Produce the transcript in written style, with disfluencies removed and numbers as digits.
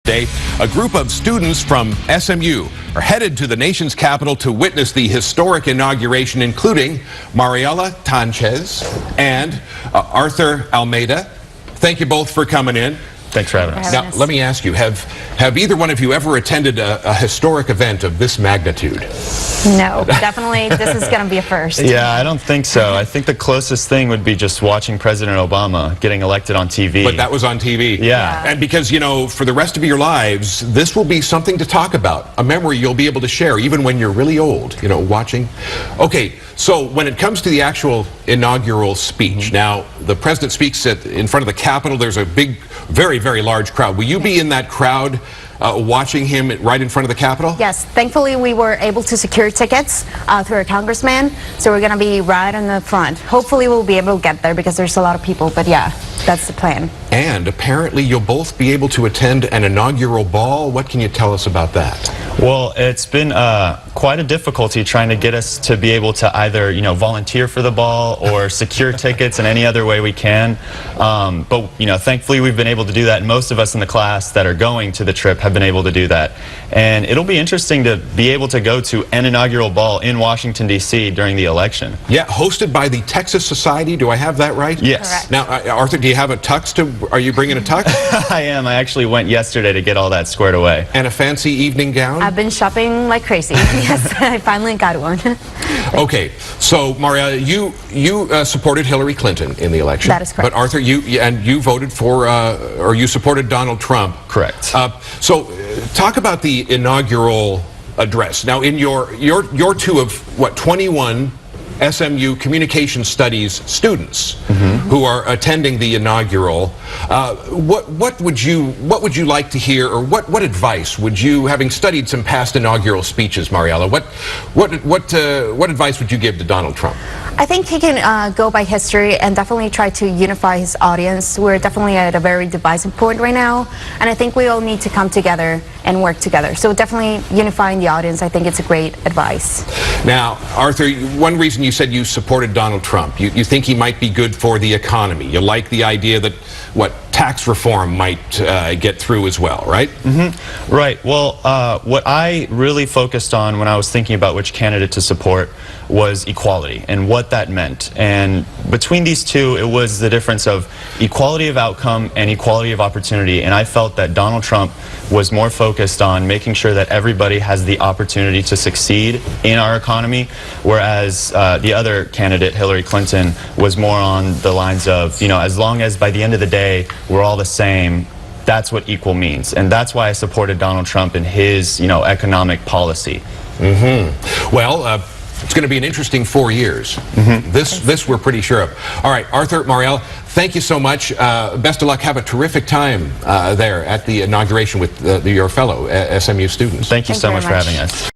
Day, a group of students from SMU are headed to the nation's capital to witness the historic inauguration, including Mariela Tanchez and Arthur Almeida. Thank you both for coming in. Thanks for having us. Now, let me ask you, have either one of you ever attended a historic event of this magnitude? No, definitely this is going to be a first. Yeah, I don't think so. I think the closest thing would be just watching President Obama getting elected on TV. But that was on TV. Yeah. And because, you know, for the rest of your lives, this will be something to talk about, a memory you'll be able to share, even when you're really old, you know, watching. Okay, so when it comes to the actual inaugural speech, now, the president speaks in front of the Capitol. There's a big, very, very large crowd. Will you be in that crowd watching him right in front of the Capitol? Yes, thankfully we were able to secure tickets through a congressman, so we're going to be right in the front. Hopefully we'll be able to get there because there's a lot of people, but yeah, that's the plan. And apparently you'll both be able to attend an inaugural ball. What can you tell us about that? Well, it's been quite a difficulty trying to get us to be able to either, you know, volunteer for the ball or secure tickets in any other way we can. But, you know, thankfully we've been able to do that. And most of us in the class that are going to the trip have been able to do that. And it'll be interesting to be able to go to an inaugural ball in Washington, D.C. during the election. Yeah, hosted by the Texas Society. Do I have that right? Yes. Correct. Now, Arthur, do you have a tux are you bringing a tux? I am. I actually went yesterday to get all that squared away. And a fancy evening gown? I've been shopping like crazy. Yes, I finally got one. Okay, so Maria, you supported Hillary Clinton in the election. That is correct. But Arthur, you voted for, or you supported Donald Trump. Correct. So talk about the inaugural address. Now, in your two of, what, 21 SMU Communication Studies students who are attending the inaugural, what would you like to hear, or what advice would you, having studied some past inaugural speeches, Mariela, what advice would you give to Donald Trump? I think he can go by history and definitely try to unify his audience. We're definitely at a very divisive point right now, and I think we all need to come together and work together. So definitely unifying the audience, I think it's a great advice. Now, Arthur, one reason you said you supported Donald Trump, you think he might be good for the economy. You like the idea that, tax reform might get through as well, right? Right. Well, what I really focused on when I was thinking about which candidate to support was equality and what that meant. And between these two, it was the difference of equality of outcome and equality of opportunity. And I felt that Donald Trump was more focused on making sure that everybody has the opportunity to succeed in our economy, whereas the other candidate, Hillary Clinton, was more on the lines of, you know, as long as by the end of the day we're all the same, that's what equal means. And that's why I supported Donald Trump in his, you know, economic policy. Well, it's going to be an interesting 4 years. This we're pretty sure of. All right, Arthur, Mariela, thank you so much. Best of luck. Have a terrific time there at the inauguration with your fellow SMU students. Thank you so much for having us.